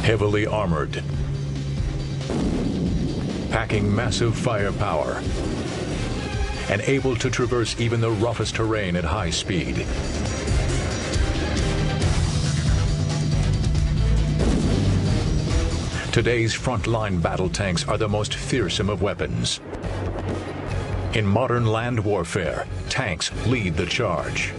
Heavily armored, packing massive firepower, and able to traverse even the roughest terrain at high speed. Today's frontline battle tanks are the most fearsome of weapons. In modern land warfare, tanks lead the charge.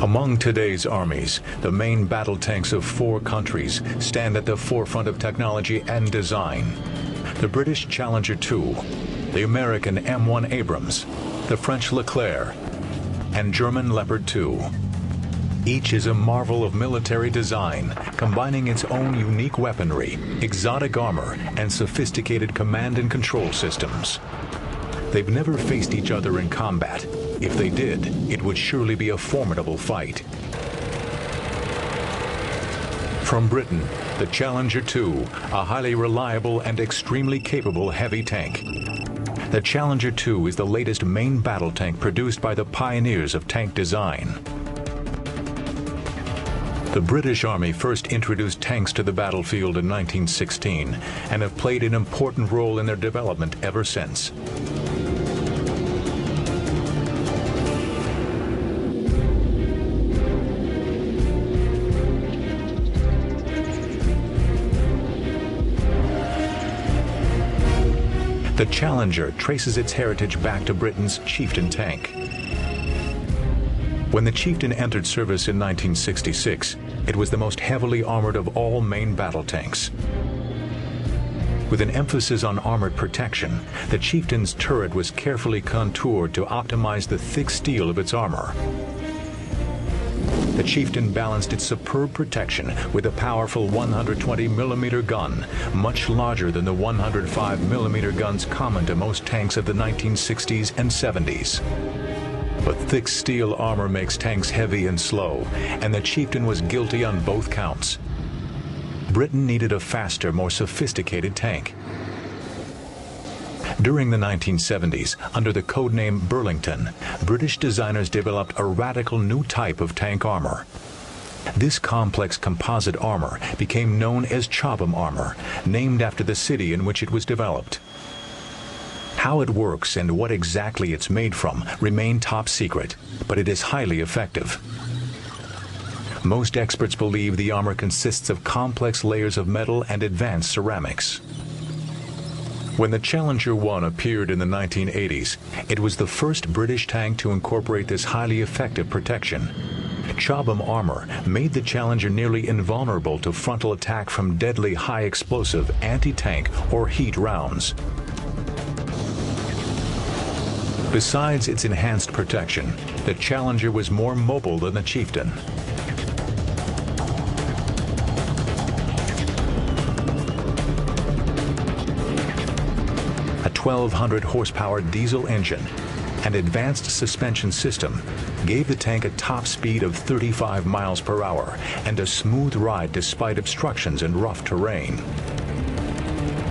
Among today's armies, the main battle tanks of 4 countries stand at the forefront of technology and design. The British Challenger 2, the American M1 Abrams, the French Leclerc, and German Leopard 2. Each is a marvel of military design, combining its own unique weaponry, exotic armor, and sophisticated command and control systems. They've never faced each other in combat. If they did, it would surely be a formidable fight. From Britain, the Challenger 2, a highly reliable and extremely capable heavy tank. The Challenger 2 is the latest main battle tank produced by the pioneers of tank design. The British Army first introduced tanks to the battlefield in 1916 and have played an important role in their development ever since. The Challenger traces its heritage back to Britain's Chieftain tank. When the Chieftain entered service in 1966, it was the most heavily armored of all main battle tanks. With an emphasis on armored protection, the Chieftain's turret was carefully contoured to optimize the thick steel of its armor. The Chieftain balanced its superb protection with a powerful 120mm gun, much larger than the 105mm guns common to most tanks of the 1960s and 70s. But thick steel armor makes tanks heavy and slow, and the Chieftain was guilty on both counts. Britain needed a faster, more sophisticated tank. During the 1970s, under the codename Burlington, British designers developed a radical new type of tank armor. This complex composite armor became known as Chobham armor, named after the city in which it was developed. How it works and what exactly it's made from remain top secret, but it is highly effective. Most experts believe the armor consists of complex layers of metal and advanced ceramics. When the Challenger 1 appeared in the 1980s, it was the first British tank to incorporate this highly effective protection. Chobham armor made the Challenger nearly invulnerable to frontal attack from deadly high-explosive anti-tank or heat rounds. Besides its enhanced protection, the Challenger was more mobile than the Chieftain. A 1,200 horsepower diesel engine and advanced suspension system gave the tank a top speed of 35 miles per hour and a smooth ride despite obstructions and rough terrain.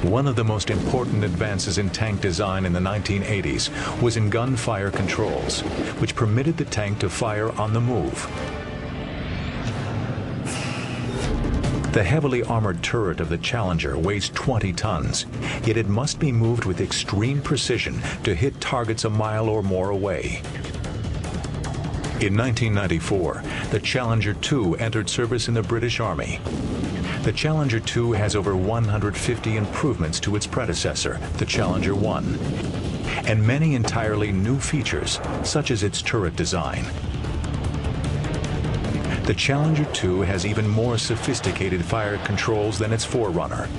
One of the most important advances in tank design in the 1980s was in gunfire controls, which permitted the tank to fire on the move. The heavily armored turret of the Challenger weighs 20 tons, yet it must be moved with extreme precision to hit targets a mile or more away. In 1994, the Challenger 2 entered service in the British Army. The Challenger 2 has over 150 improvements to its predecessor, the Challenger 1, and many entirely new features, such as its turret design. The Challenger 2 has even more sophisticated fire controls than its forerunner.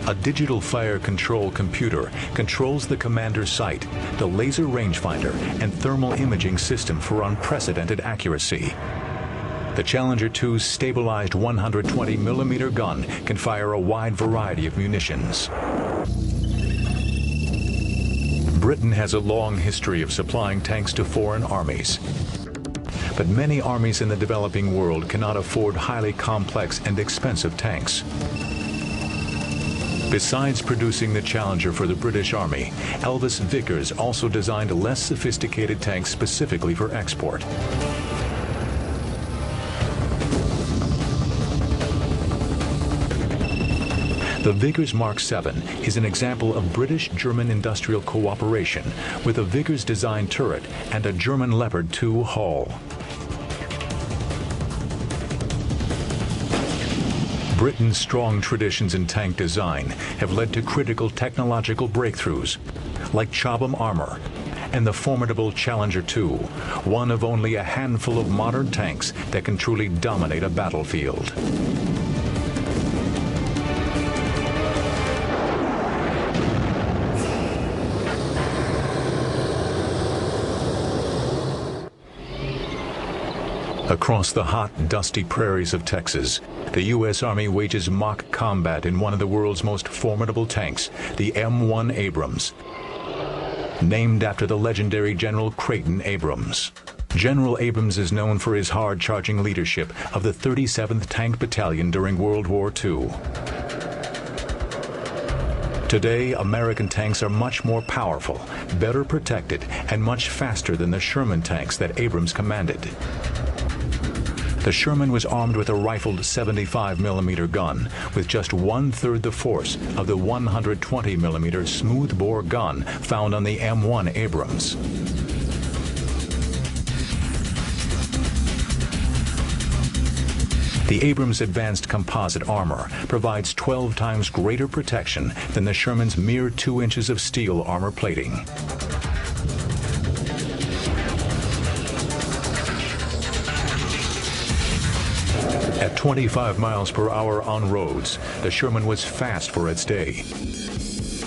A digital fire control computer controls the commander's sight, the laser rangefinder, and thermal imaging system for unprecedented accuracy. The Challenger 2's stabilized 120mm gun can fire a wide variety of munitions. Britain has a long history of supplying tanks to foreign armies. But many armies in the developing world cannot afford highly complex and expensive tanks. Besides producing the Challenger for the British Army, Elvis Vickers also designed less sophisticated tanks specifically for export. The Vickers Mark VII is an example of British-German industrial cooperation with a Vickers-designed turret and a German Leopard 2 hull. Britain's strong traditions in tank design have led to critical technological breakthroughs, like Chobham armor and the formidable Challenger 2, one of only a handful of modern tanks that can truly dominate a battlefield. Across the hot, dusty prairies of Texas, the U.S. Army wages mock combat in one of the world's most formidable tanks, the M1 Abrams, named after the legendary General Creighton Abrams. General Abrams is known for his hard-charging leadership of the 37th Tank Battalion during World War II. Today, American tanks are much more powerful, better protected, and much faster than the Sherman tanks that Abrams commanded. The Sherman was armed with a rifled 75mm gun with just one-third the force of the 120mm smoothbore gun found on the M1 Abrams. The Abrams Advanced Composite Armor provides 12 times greater protection than the Sherman's mere 2 inches of steel armor plating. At 25 miles per hour on roads, the Sherman was fast for its day.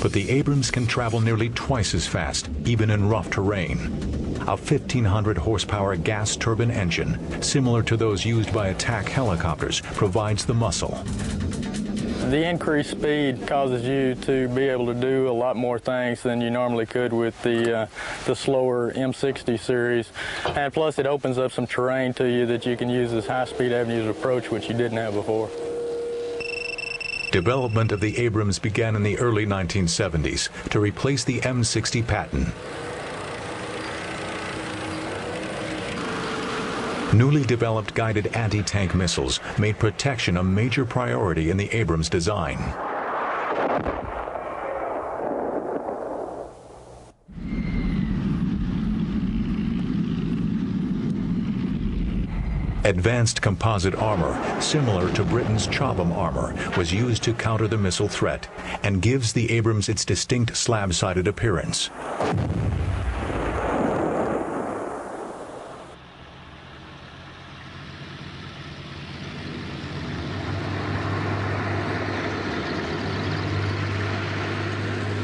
But the Abrams can travel nearly twice as fast, even in rough terrain. A 1,500 horsepower gas turbine engine, similar to those used by attack helicopters, provides the muscle. The increased speed causes you to be able to do a lot more things than you normally could with the slower M60 series. And plus it opens up some terrain to you that you can use as high-speed avenues of approach, which you didn't have before. Development of the Abrams began in the early 1970s to replace the M60 Patton. Newly developed guided anti-tank missiles made protection a major priority in the Abrams design. Advanced composite armor, similar to Britain's Chobham armor, was used to counter the missile threat and gives the Abrams its distinct slab-sided appearance.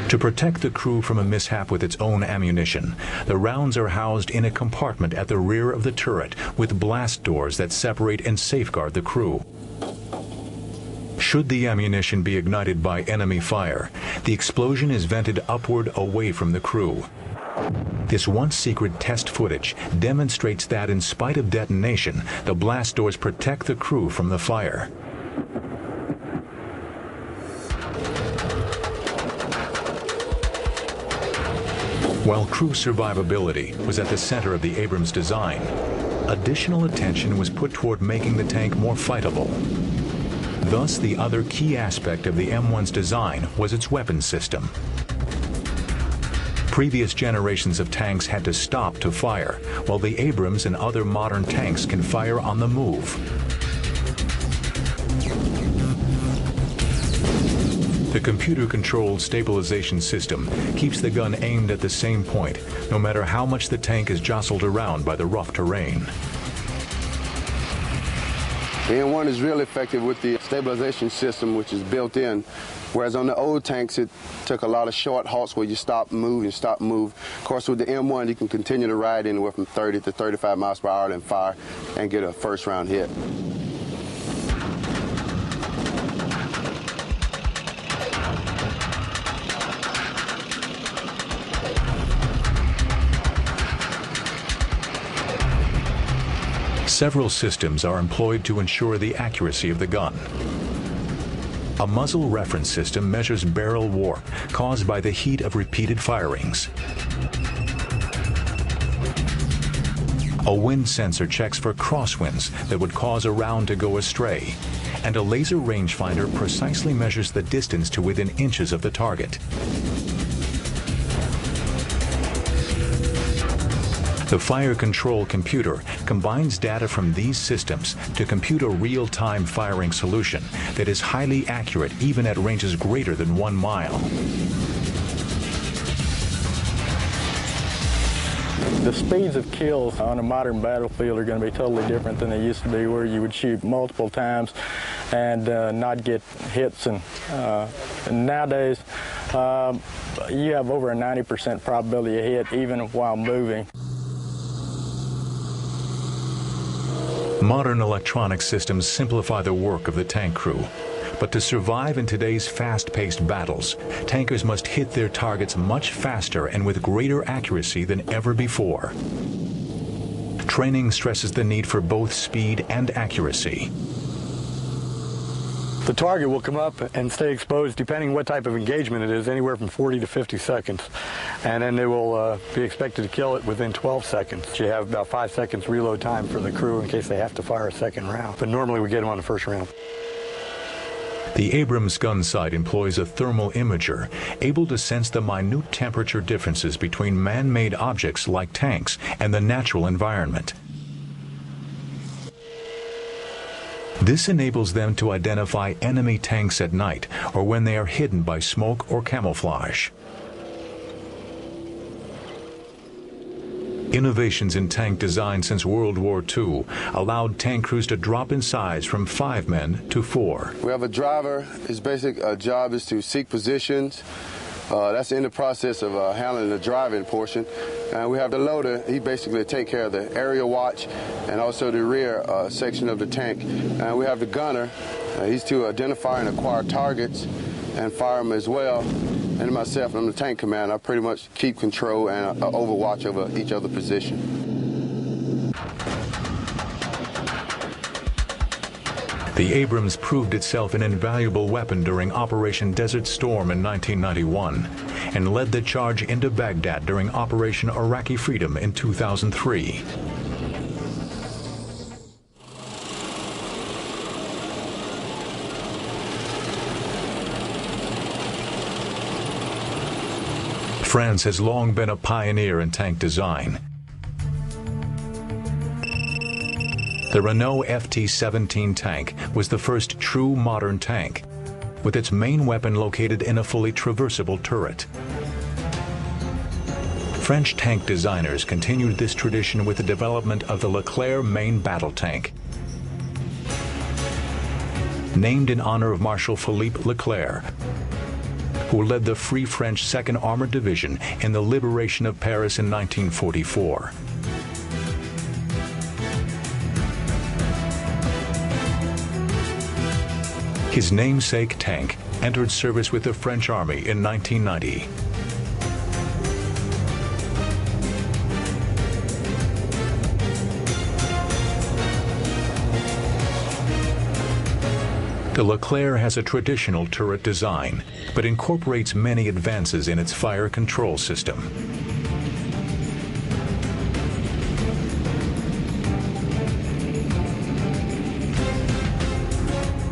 To protect the crew from a mishap with its own ammunition, the rounds are housed in a compartment at the rear of the turret with blast doors that separate and safeguard the crew. Should the ammunition be ignited by enemy fire, the explosion is vented upward away from the crew. This once secret test footage demonstrates that in spite of detonation, the blast doors protect the crew from the fire. While crew survivability was at the center of the Abrams design, additional attention was put toward making the tank more fightable. Thus, the other key aspect of the M1's design was its weapons system. Previous generations of tanks had to stop to fire, while the Abrams and other modern tanks can fire on the move. The computer-controlled stabilization system keeps the gun aimed at the same point, no matter how much the tank is jostled around by the rough terrain. The M1 is really effective with the stabilization system, which is built in, whereas on the old tanks it took a lot of short halts where you stop, move, and stop, move. Of course, with the M1 you can continue to ride anywhere from 30 to 35 miles per hour and fire and get a first round hit. Several systems are employed to ensure the accuracy of the gun. A muzzle reference system measures barrel warp caused by the heat of repeated firings. A wind sensor checks for crosswinds that would cause a round to go astray. And a laser rangefinder precisely measures the distance to within inches of the target. The fire control computer combines data from these systems to compute a real-time firing solution that is highly accurate even at ranges greater than 1 mile. The speeds of kills on a modern battlefield are going to be totally different than they used to be, where you would shoot multiple times and not get hits. And nowadays, you have over a 90% probability of hit even while moving. Modern electronic systems simplify the work of the tank crew. But to survive in today's fast-paced battles, tankers must hit their targets much faster and with greater accuracy than ever before. Training stresses the need for both speed and accuracy. The target will come up and stay exposed, depending what type of engagement it is, anywhere from 40 to 50 seconds. And then they will be expected to kill it within 12 seconds. You have about 5 seconds reload time for the crew in case they have to fire a second round. But normally we get them on the first round. The Abrams gun sight employs a thermal imager, able to sense the minute temperature differences between man-made objects like tanks and the natural environment. This enables them to identify enemy tanks at night or when they are hidden by smoke or camouflage. Innovations in tank design since World War II allowed tank crews to drop in size from 5 men to 4. We have a driver. His basic job is to seek positions. That's in the process of handling the driving portion. And we have the loader. He basically takes care of the aerial watch and also the rear section of the tank. And we have the gunner. He's to identify and acquire targets and fire them as well. And myself, I'm the tank commander. I pretty much keep control and overwatch over each other position. The Abrams proved itself an invaluable weapon during Operation Desert Storm in 1991 and led the charge into Baghdad during Operation Iraqi Freedom in 2003. France has long been a pioneer in tank design. The Renault FT-17 tank was the first true modern tank, with its main weapon located in a fully traversable turret. French tank designers continued this tradition with the development of the Leclerc main battle tank. Named in honor of Marshal Philippe Leclerc, who led the Free French 2nd Armored Division in the liberation of Paris in 1944. His namesake tank entered service with the French Army in 1990. The Leclerc has a traditional turret design, but incorporates many advances in its fire control system.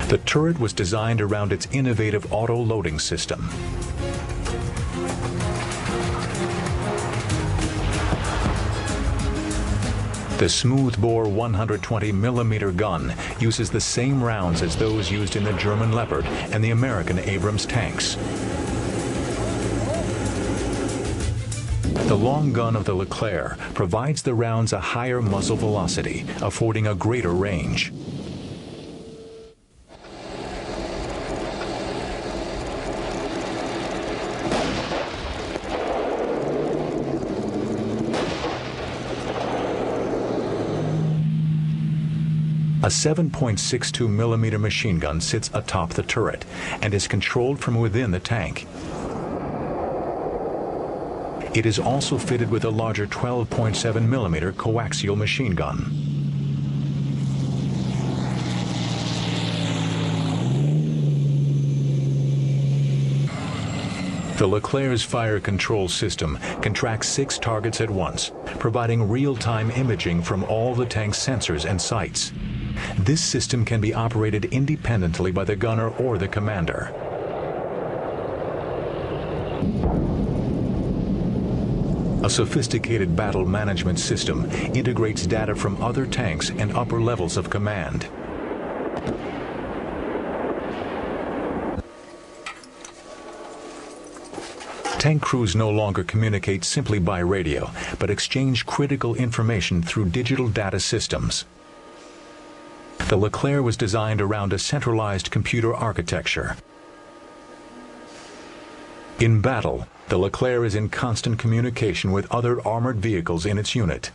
The turret was designed around its innovative auto-loading system. The smoothbore 120mm gun uses the same rounds as those used in the German Leopard and the American Abrams tanks. The long gun of the Leclerc provides the rounds a higher muzzle velocity, affording a greater range. A 7.62 millimeter machine gun sits atop the turret and is controlled from within the tank. It is also fitted with a larger 12.7 millimeter coaxial machine gun. The Leclerc's fire control system can track 6 targets at once, providing real-time imaging from all the tank's sensors and sights. This system can be operated independently by the gunner or the commander. A sophisticated battle management system integrates data from other tanks and upper levels of command. Tank crews no longer communicate simply by radio, but exchange critical information through digital data systems. The Leclerc was designed around a centralized computer architecture. In battle, the Leclerc is in constant communication with other armored vehicles in its unit.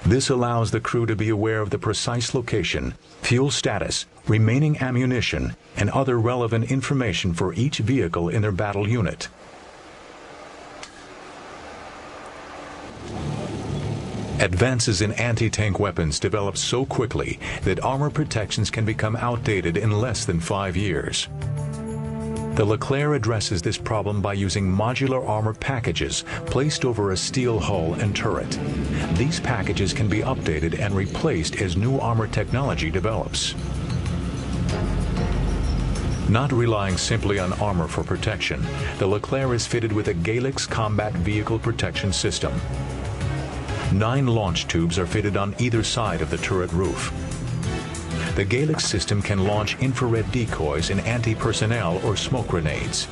This allows the crew to be aware of the precise location, fuel status, remaining ammunition, and other relevant information for each vehicle in their battle unit. Advances in anti-tank weapons develop so quickly that armor protections can become outdated in less than 5 years. The Leclerc addresses this problem by using modular armor packages placed over a steel hull and turret. These packages can be updated and replaced as new armor technology develops. Not relying simply on armor for protection, the Leclerc is fitted with a Galix combat vehicle protection system. 9 launch tubes are fitted on either side of the turret roof. The Galix system can launch infrared decoys and anti-personnel or smoke grenades.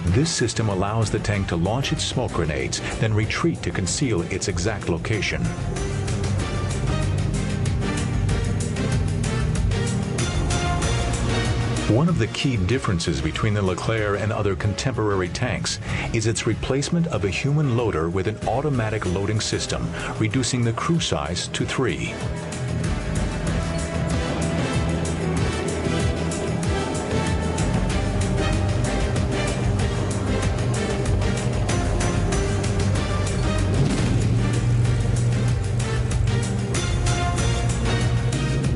This system allows the tank to launch its smoke grenades, then retreat to conceal its exact location. One of the key differences between the Leclerc and other contemporary tanks is its replacement of a human loader with an automatic loading system, reducing the crew size to 3.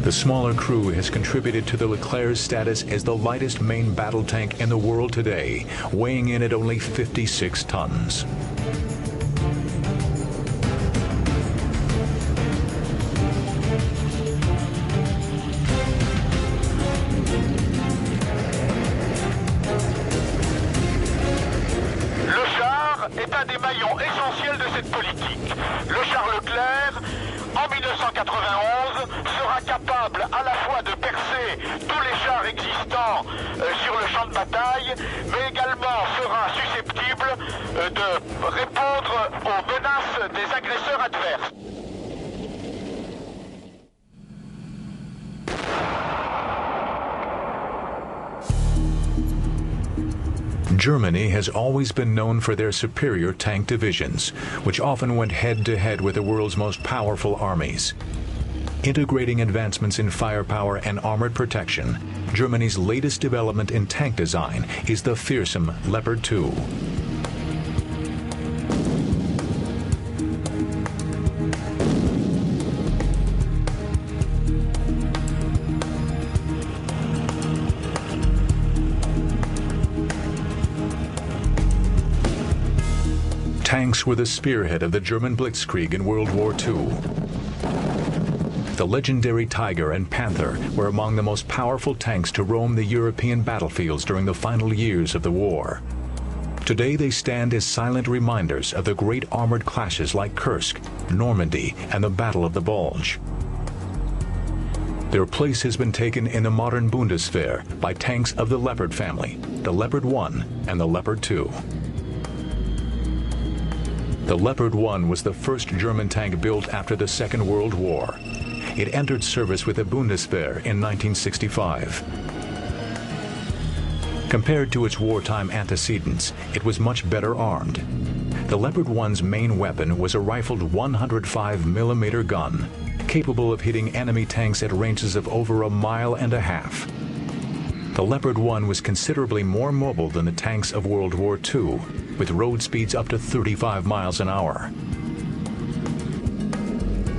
The smaller crew has contributed to the Leclerc's status as the lightest main battle tank in the world today, weighing in at only 56 tons. Le char est un des maillons essentiels de cette politique. Le char Leclerc, en 1991, sera capable à la fois de percer tous les chars existants sur le champ de bataille, mais également sera susceptible de répondre aux menaces des agresseurs adverses. Germany has always been known for their superior tank divisions, which often went head-to-head with the world's most powerful armies. Integrating advancements in firepower and armored protection, Germany's latest development in tank design is the fearsome Leopard 2. Tanks were the spearhead of the German Blitzkrieg in World War II. The legendary Tiger and Panther were among the most powerful tanks to roam the European battlefields during the final years of the war. Today they stand as silent reminders of the great armored clashes like Kursk, Normandy, and the Battle of the Bulge. Their place has been taken in the modern Bundeswehr by tanks of the Leopard family, the Leopard 1 and the Leopard 2. The Leopard 1 was the first German tank built after the Second World War. It entered service with the Bundeswehr in 1965. Compared to its wartime antecedents, it was much better armed. The Leopard 1's main weapon was a rifled 105 millimeter gun, capable of hitting enemy tanks at ranges of over 1.5 miles. The Leopard 1 was considerably more mobile than the tanks of World War II, with road speeds up to 35 miles an hour.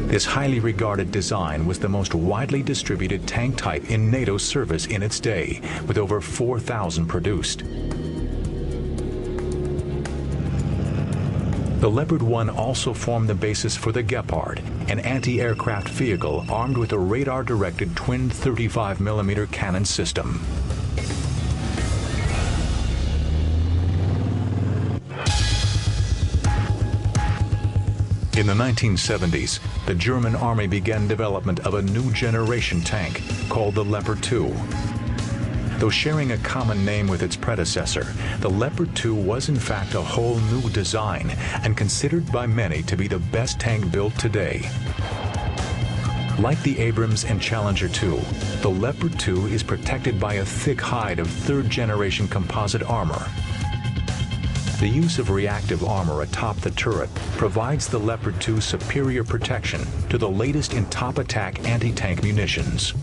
This highly regarded design was the most widely distributed tank type in NATO service in its day, with over 4,000 produced. The Leopard 1 also formed the basis for the Gepard, an anti-aircraft vehicle armed with a radar-directed twin 35mm cannon system. In the 1970s, the German Army began development of a new generation tank called the Leopard 2. Though sharing a common name with its predecessor, the Leopard 2 was in fact a whole new design and considered by many to be the best tank built today. Like the Abrams and Challenger 2, the Leopard 2 is protected by a thick hide of third-generation composite armor. The use of reactive armor atop the turret provides the Leopard 2 superior protection to the latest in top attack anti-tank munitions.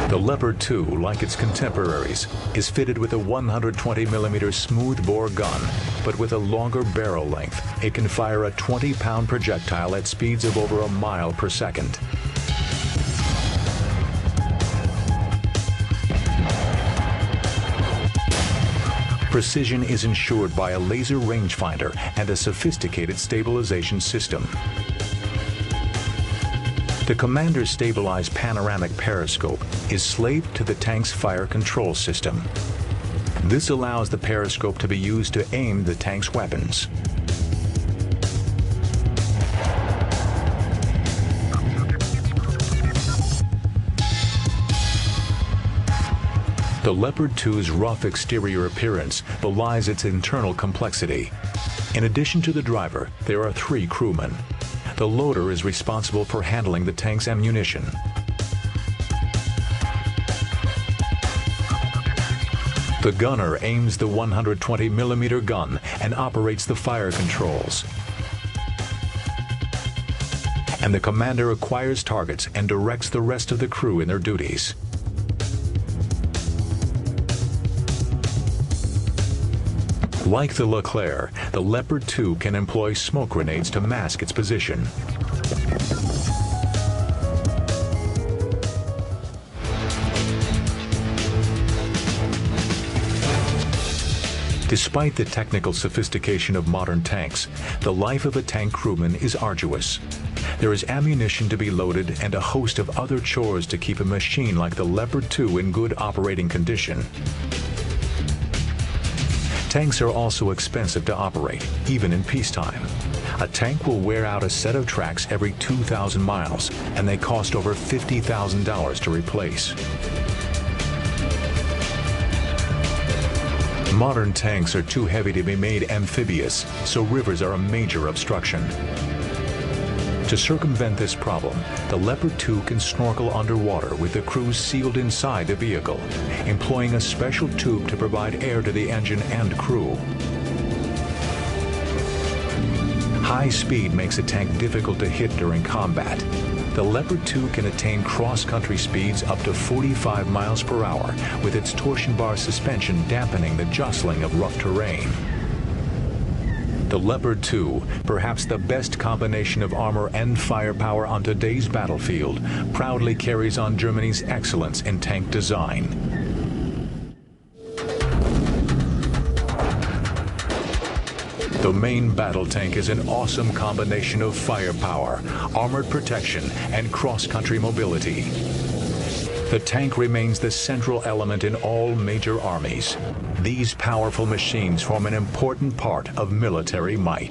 The Leopard 2, like its contemporaries, is fitted with a 120mm smoothbore gun, but with a longer barrel length, it can fire a 20-pound projectile at speeds of over 1 mile per second. Precision is ensured by a laser rangefinder and a sophisticated stabilization system. The Commander's stabilized panoramic periscope is slaved to the tank's fire control system. This allows the periscope to be used to aim the tank's weapons. The Leopard 2's rough exterior appearance belies its internal complexity. In addition to the driver, there are 3 crewmen. The loader is responsible for handling the tank's ammunition. The gunner aims the 120mm gun and operates the fire controls. And the commander acquires targets and directs the rest of the crew in their duties. Like the Leclerc, the Leopard 2 can employ smoke grenades to mask its position. Despite the technical sophistication of modern tanks, the life of a tank crewman is arduous. There is ammunition to be loaded and a host of other chores to keep a machine like the Leopard 2 in good operating condition. Tanks are also expensive to operate, even in peacetime. A tank will wear out a set of tracks every 2,000 miles, and they cost over $50,000 to replace. Modern tanks are too heavy to be made amphibious, so rivers are a major obstruction. To circumvent this problem, the Leopard 2 can snorkel underwater with the crew sealed inside the vehicle, employing a special tube to provide air to the engine and crew. High speed makes a tank difficult to hit during combat. The Leopard 2 can attain cross-country speeds up to 45 miles per hour, with its torsion bar suspension dampening the jostling of rough terrain. The Leopard 2, perhaps the best combination of armor and firepower on today's battlefield, proudly carries on Germany's excellence in tank design. The main battle tank is an awesome combination of firepower, armored protection, and cross-country mobility. The tank remains the central element in all major armies. These powerful machines form an important part of military might.